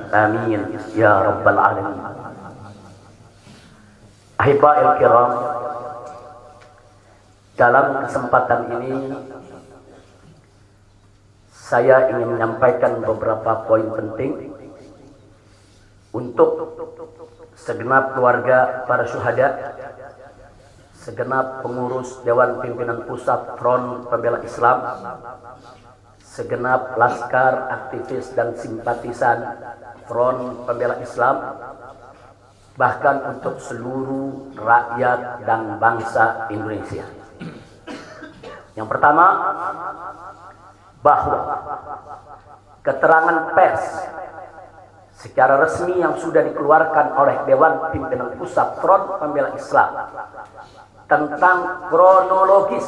Amin ya rabbal alamin. Ahiba'il kiram, dalam kesempatan ini saya ingin menyampaikan beberapa poin penting untuk segenap keluarga para syuhada, segenap pengurus Dewan Pimpinan Pusat Front Pembela Islam, segenap laskar, aktivis dan simpatisan Front Pembela Islam, bahkan untuk seluruh rakyat dan bangsa Indonesia. Yang pertama, bahwa keterangan pers secara resmi yang sudah dikeluarkan oleh Dewan Pimpinan Pusat Front Pembela Islam tentang kronologis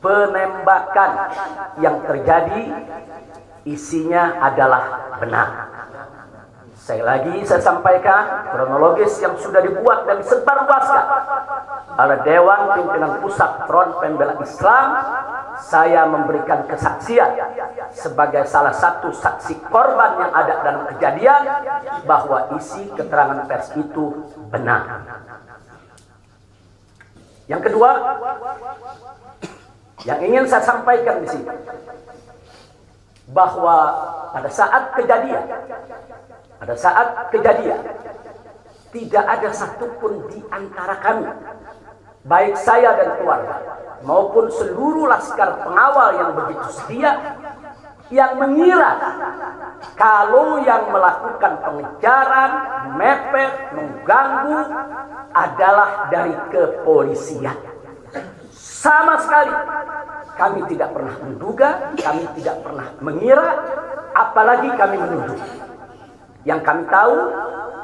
penembakan yang terjadi isinya adalah benar. Saya sampaikan kronologis yang sudah dibuat dan disebarluaskan oleh Dewan Pimpinan Pusat Front Pembela Islam. Saya memberikan kesaksian sebagai salah satu saksi korban yang ada dalam kejadian bahwa isi keterangan pers itu benar. Yang kedua, yang ingin saya sampaikan di sini, bahwa pada saat kejadian tidak ada satupun di antara kami, baik saya dan keluarga maupun seluruh laskar pengawal yang begitu setia, yang mengira kalau yang melakukan pengejaran, mepet, mengganggu adalah dari kepolisian. Sama sekali kami tidak pernah menduga, kami tidak pernah mengira, apalagi kami menuduh. Yang kami tahu,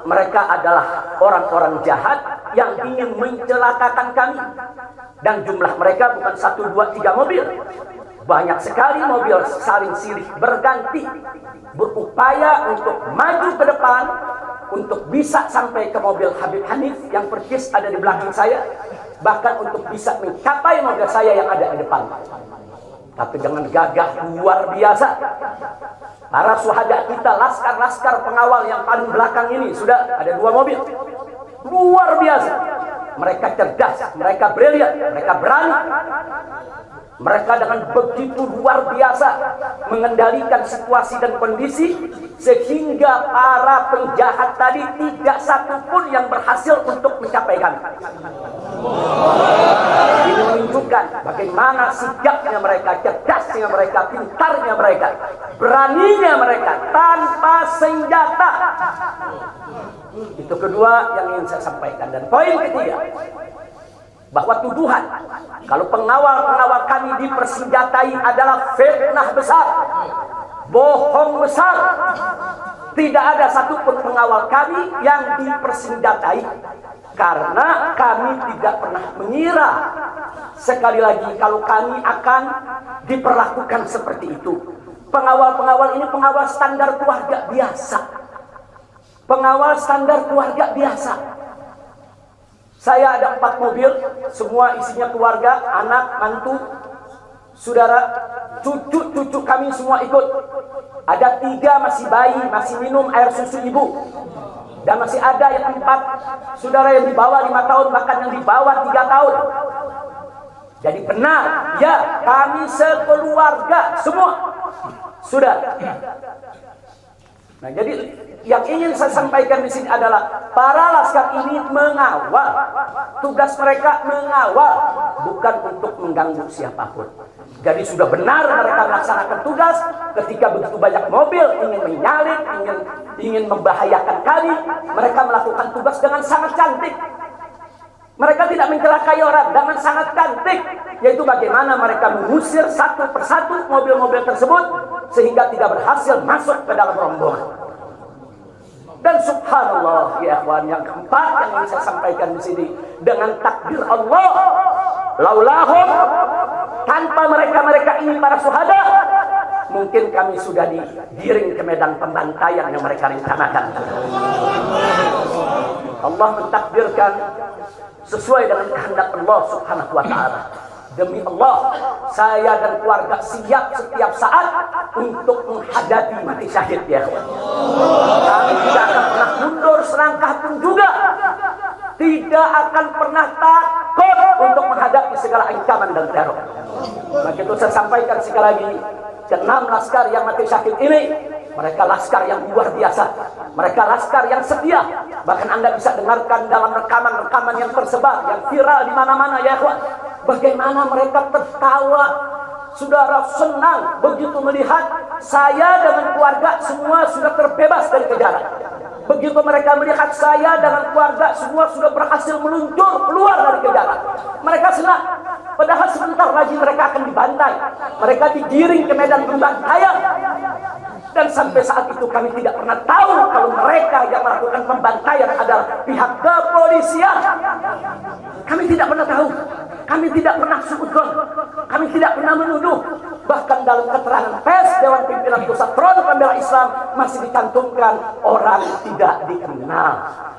mereka adalah orang-orang jahat yang ingin mencelakakan kami. Dan jumlah mereka bukan 1, 2, 3 mobil. Banyak sekali mobil saling silih berganti, berupaya untuk maju ke depan, untuk bisa sampai ke mobil Habib Hanif yang persis ada di belakang saya, bahkan untuk bisa mencapai mobil saya yang ada di depan. Tapi dengan gagah luar biasa, para syuhada kita, laskar-laskar pengawal yang paling belakang ini, sudah ada 2 mobil. Luar biasa. Mereka cerdas, mereka brilian, mereka berani. Mereka dengan begitu luar biasa mengendalikan situasi dan kondisi, sehingga para penjahat tadi tidak satupun yang berhasil untuk mencapai kami. Ini menunjukkan bagaimana sigapnya mereka, cerdasnya mereka, pintarnya mereka, beraninya mereka tanpa senjata. Itu kedua yang ingin saya sampaikan. Dan poin ketiga, bahwa tuduhan kalau pengawal-pengawal kami dipersenjatai adalah fitnah besar, bohong besar. Tidak ada satupun pengawal kami yang dipersenjatai, karena kami tidak pernah mengira, sekali lagi, kalau kami akan diperlakukan seperti itu. Pengawal-pengawal ini pengawal standar keluarga biasa. Pengawal standar keluarga biasa. Saya ada 4 mobil, semua isinya keluarga, anak, mantu, saudara, cucu-cucu kami semua ikut. Ada 3 masih bayi, masih minum air susu ibu. Dan masih ada yang 4 saudara yang di bawah 5 tahun, bahkan yang di bawah 3 tahun. Jadi benar, ya, kami sekeluarga semua. Sudah. Nah, jadi yang ingin saya sampaikan di sini adalah para laskar ini mengawal. Tugas mereka mengawal, bukan untuk mengganggu siapapun. Jadi sudah benar mereka melaksanakan tugas. Ketika begitu banyak mobil ingin menyalip, ingin membahayakan kami, mereka melakukan tugas dengan sangat cantik. Mereka tidak mencelakai orang, dengan sangat cantik, yaitu bagaimana mereka mengusir satu persatu mobil-mobil tersebut sehingga tidak berhasil masuk ke dalam rombongan. Dan subhanallah, ya ikhwan, yang keempat yang ingin saya sampaikan di sini, dengan takdir Allah, laulahum, tanpa mereka ini para syuhada, mungkin kami sudah digiring ke medan pembantaian yang mereka rencanakan. Allah mentakdirkan sesuai dengan kehendak Allah subhanahu wa ta'ala. Demi Allah, saya dan keluarga siap setiap saat untuk menghadapi mati syahid ya. Kami tidak akan pernah mundur selangkah pun juga. Tidak akan pernah takut untuk menghadapi segala ancaman dan teror. Maka itu saya sampaikan sekali lagi, ke-6 laskar yang mati syahid ini, mereka laskar yang luar biasa. Mereka laskar yang setia. Bahkan Anda bisa dengarkan dalam rekaman-rekaman yang tersebar, yang viral di mana-mana ya ikhwan. Bagaimana mereka tertawa, saudara, senang begitu melihat saya dengan keluarga semua sudah terbebas dari kejaran. Begitu mereka melihat saya dengan keluarga semua sudah berhasil meluncur keluar dari kejaran, mereka senang. Padahal sebentar lagi mereka akan dibantai, mereka digiring ke medan pembantaian. Dan sampai saat itu kami tidak pernah tahu kalau mereka yang melakukan pembantaian adalah pihak kepolisian. Kami tidak pernah tahu. Kami tidak pernah suudzon. Kami tidak pernah menuduh. Bahkan dalam keterangan pers Dewan Pimpinan Pusat Front Pembela Islam masih dicantumkan orang tidak dikenal.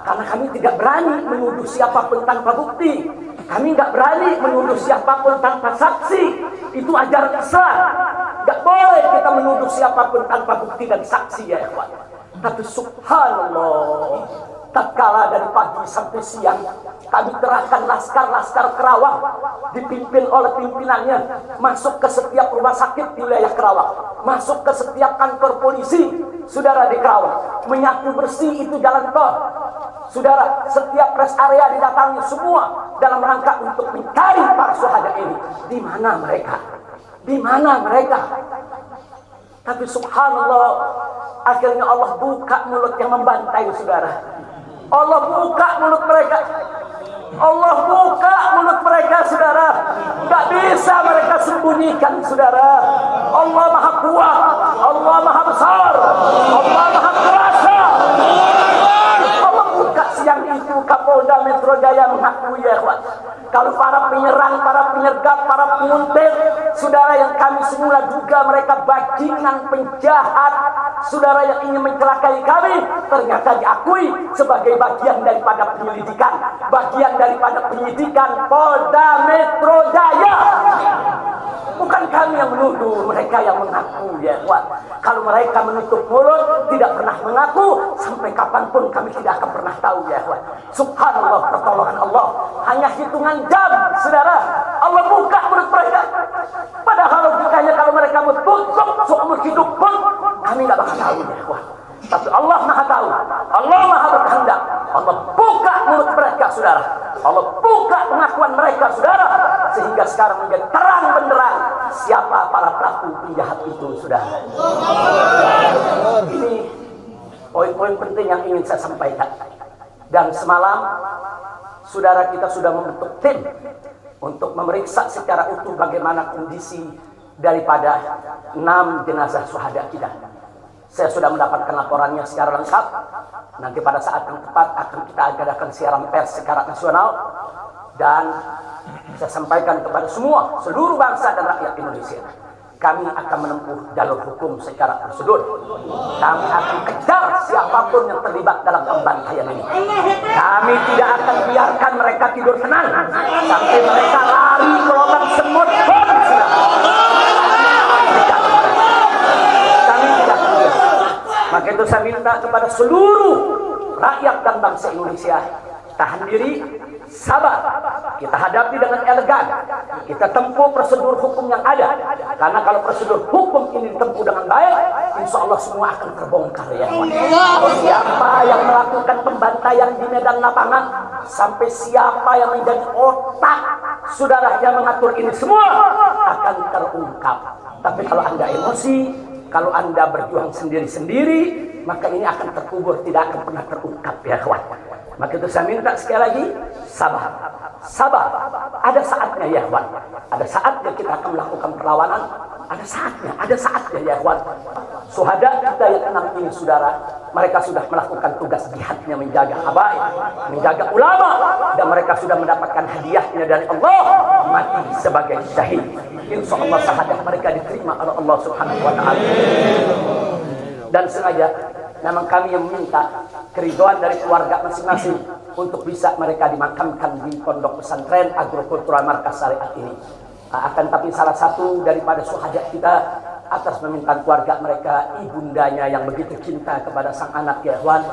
Karena kami tidak berani menuduh siapapun tanpa bukti. Kami nggak berani menuduh siapapun tanpa saksi. Itu ajaran Islam. Nggak boleh kita menuduh siapapun tanpa bukti dan saksi ya ikhwan. Tapi subhanallah, tatkala dari pagi sampai siang kami kerahkan laskar-laskar Kerawang dipimpin oleh pimpinannya masuk ke setiap rumah sakit di wilayah Kerawang, masuk ke setiap kantor polisi saudara di Kerawang, menyapu bersih itu jalan tol saudara, setiap rest area didatangi semua dalam rangka untuk mencari para syuhada ini. Di mana mereka? Di mana mereka? Tapi subhanallah, akhirnya Allah buka mulut yang membantai saudara. Allah buka mulut mereka. Allah buka mulut mereka saudara. Gak bisa mereka sembunyikan saudara. Allah maha kuat, Allah maha besar, Allah maha kuasa. Allah buka siang itu. Kapolda Metro Jaya mengakui ya ikhwan, kalau para penyerang, para penyergap, para penguntit saudara yang kami semula duga mereka bajingan penjahat saudara yang ingin mencelakai kami, ternyata diakui sebagai bagian daripada penyelidikan, bagian daripada penyidikan Polda Metro Jaya. Bukan kami yang menuduh, mereka yang mengaku ya ikhwan. Kalau mereka menutup mulut, tidak pernah mengaku, sampai kapanpun kami tidak akan pernah tahu ya ikhwan. Subhanallah, pertolongan Allah hanya hitungan jam saudara. Allah buka mulut mereka. Padahal logikanya kalau mereka menutup seumur hidup pun kami tidak bakal tahu ya ikhwan. Tapi Allah maha tahu, Allah maha berkehendak. Allah buka mulut mereka saudara, Allah buka pengakuan mereka saudara, sehingga sekarang menjadi terang benderang siapa para pelaku penjahat itu saudara. Ini poin-poin penting yang ingin saya sampaikan. Dan semalam saudara kita sudah membentuk tim untuk memeriksa secara utuh bagaimana kondisi daripada 6 jenazah syuhada kita. Saya sudah mendapatkan laporannya secara lengkap. Nanti pada saat yang tepat akan kita adakan siaran pers secara nasional. Dan saya sampaikan kepada semua, seluruh bangsa dan rakyat Indonesia, kami akan menempuh jalur hukum secara prosedur. Kami akan kejar siapapun yang terlibat dalam pembantaian ini. Kami tidak akan biarkan mereka tidur tenang sampai mereka lari ke lubang semut pun. Maka itu saya minta kepada seluruh rakyat dan bangsa Indonesia, tahan diri, sabar. Kita hadapi dengan elegan. Kita tempuh prosedur hukum yang ada. Karena kalau prosedur hukum ini ditempuh dengan baik, insya Allah semua akan terbongkar ya. Siapa yang melakukan pembantaian di medan lapangan, sampai siapa yang menjadi otak saudara yang mengatur ini semua akan terungkap. Tapi kalau Anda emosi, kalau Anda berjuang sendiri-sendiri, maka ini akan terkubur, tidak akan pernah terungkap ya kawan. Maka itu saya minta sekali lagi, sabar. Sabar. Ada saatnya ya kawan. Ada saatnya kita akan melakukan perlawanan. Ada saatnya ya kawan. Syuhada kita yang 6 ini saudara, mereka sudah melakukan tugas jihadnya, menjaga habaib, menjaga ulama, dan mereka sudah mendapatkan hadiahnya dari Allah, mati sebagai syahid. Insya Allah syahadat mereka diterima oleh Allah Subhanahu wa Ta'ala. Dan sengaja memang kami yang meminta keridhaan dari keluarga masing-masing untuk bisa mereka dimakamkan di pondok pesantren Agrokultural Markas Syariat ini. Akan tapi salah satu daripada syuhada kita atas permintaan keluarga mereka, ibundanya yang begitu cinta kepada sang anak ya ikhwan,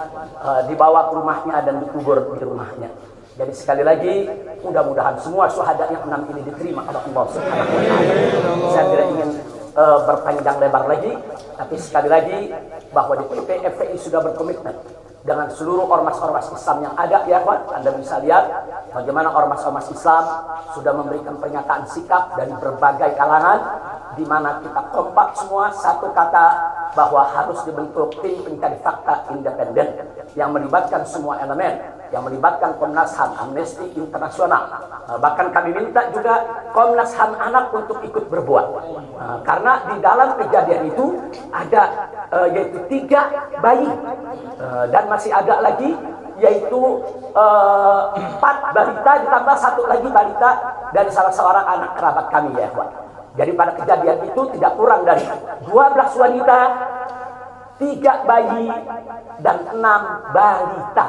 dibawa ke rumahnya dan dikubur di rumahnya. Jadi sekali lagi, mudah-mudahan semua syuhada yang 6 ini diterima oleh Allah Subhanahu wa taala. Saya tidak ingin berpanjang lebar lagi, tapi sekali lagi bahwa di PP FPI sudah berkomitmen dengan seluruh ormas-ormas Islam yang ada ya kawan. Anda bisa lihat bagaimana ormas-ormas Islam sudah memberikan pernyataan sikap dari berbagai kalangan, di mana kita kompak semua satu kata bahwa harus dibentuk tim pencari fakta independen yang melibatkan semua elemen, yang melibatkan Komnas HAM, Amnesty Internasional. Bahkan kami minta juga Komnas HAM anak untuk ikut berbuat. Karena di dalam kejadian itu ada yaitu 3 bayi dan masih ada lagi yaitu 4 balita ditambah 1 lagi balita dari salah seorang anak kerabat kami ya ikhwan. Jadi pada kejadian itu tidak kurang dari 12 wanita, 3 bayi dan 6 balita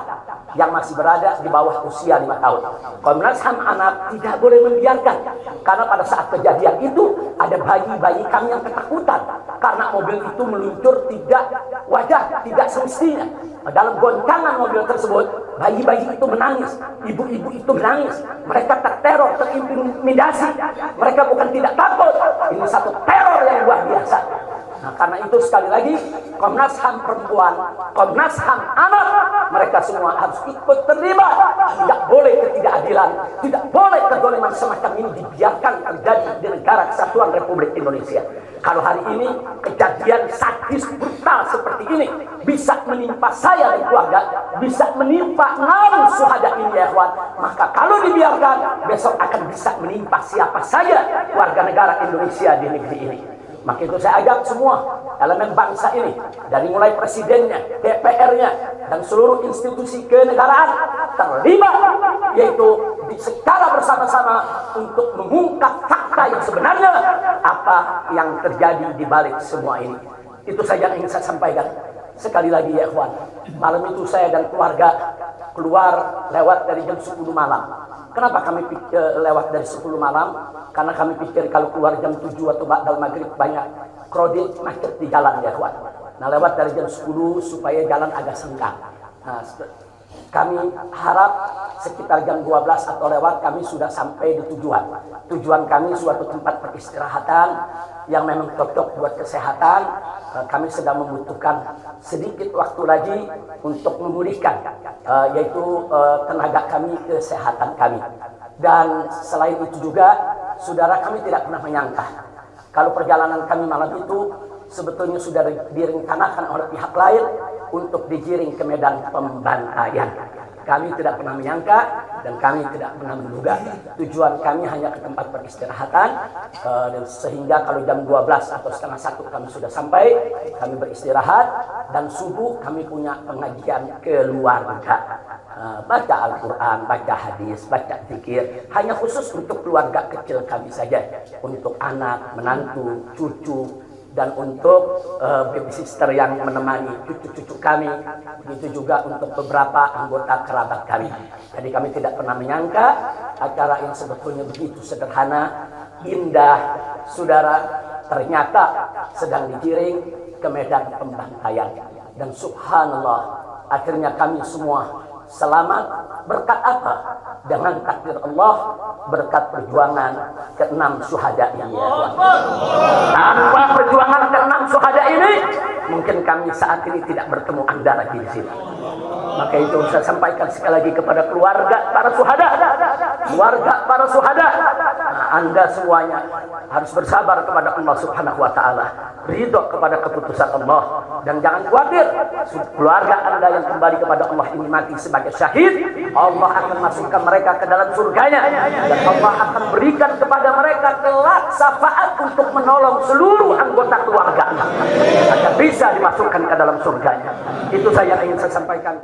yang masih berada di bawah usia 5 tahun. Komnas HAM anak tidak boleh membiarkan, karena pada saat kejadian itu ada bayi-bayi kami yang ketakutan karena mobil itu meluncur tidak wajar, tidak semestinya. Dalam goncangan mobil tersebut, bayi-bayi itu menangis, ibu-ibu itu menangis, mereka terteror, terintimidasi. Mereka bukan tidak takut, ini satu teror yang luar biasa. Nah, karena itu sekali lagi Komnas HAM perempuan, Komnas HAM anak, mereka semua harus ikut terlibat. Tidak boleh ketidakadilan, tidak boleh kezaliman semacam ini dibiarkan terjadi di negara kesatuan Republik Indonesia. Kalau hari ini kejadian sadis brutal seperti ini bisa menimpa saya dan keluarga, bisa menimpa 6 syuhada ini ya ikhwan, maka kalau dibiarkan besok akan bisa menimpa siapa saja warga negara Indonesia di negeri ini. Maka itu saya ajak semua elemen bangsa ini, dari mulai presidennya, DPR-nya, dan seluruh institusi kenegaraan terlibat, yaitu secara bersama-sama untuk mengungkap fakta yang sebenarnya apa yang terjadi di balik semua ini. Itu saja yang ingin saya sampaikan. Sekali lagi ya ikhwan, malam itu saya dan keluarga keluar lewat dari jam 10 malam. Kenapa kami lewat dari 10 malam? Karena kami pikir kalau keluar jam 7 atau ba'dal maghrib banyak krodit macet di jalan ya kawan. Nah, lewat dari jam 10 supaya jalan agak senggang. Nah, kami harap sekitar jam 12 atau lewat kami sudah sampai di tujuan. Tujuan kami suatu tempat peristirahatan yang memang cocok buat kesehatan. Kami sedang membutuhkan sedikit waktu lagi untuk memulihkan yaitu tenaga kami, kesehatan kami. Dan selain itu juga saudara, kami tidak pernah menyangka kalau perjalanan kami malam itu sebetulnya sudah direncanakan oleh pihak lain untuk digiring ke medan pembantaian. Kami tidak pernah menyangka dan kami tidak pernah menduga. Tujuan kami hanya ke tempat peristirahatan, dan sehingga kalau jam 12 atau setengah 1 kami sudah sampai, kami beristirahat, dan subuh kami punya pengajian keluarga. Baca Al-Quran, baca hadis, baca zikir, hanya khusus untuk keluarga kecil kami saja, untuk anak, menantu, cucu, dan untuk babysitter yang menemani cucu-cucu kami, begitu juga untuk beberapa anggota kerabat kami. Jadi kami tidak pernah menyangka acara yang sebetulnya begitu sederhana, indah, saudara, ternyata sedang digiring ke medan pembantaian. Dan subhanallah, akhirnya kami semua selamat. Berkat apa? Dengan takdir Allah, berkat perjuangan ke-6 syuhada ini ya Tuhan. Tanpa perjuangan ke-6 syuhada ini, mungkin kami saat ini tidak bertemu Anda lagi di sini. Maka itu saya sampaikan sekali lagi kepada keluarga para syuhada. Keluarga para syuhada, Anda semuanya harus bersabar kepada Allah Subhanahu wa taala, ridho kepada keputusan Allah, dan jangan khawatir, keluarga Anda yang kembali kepada Allah ini mati sebagai syahid, Allah akan masukkan mereka ke dalam surganya, dan Allah akan berikan kepada mereka kelak syafaat untuk menolong seluruh anggota keluarga agar bisa dimasukkan ke dalam surganya. Itu saja yang ingin saya sampaikan.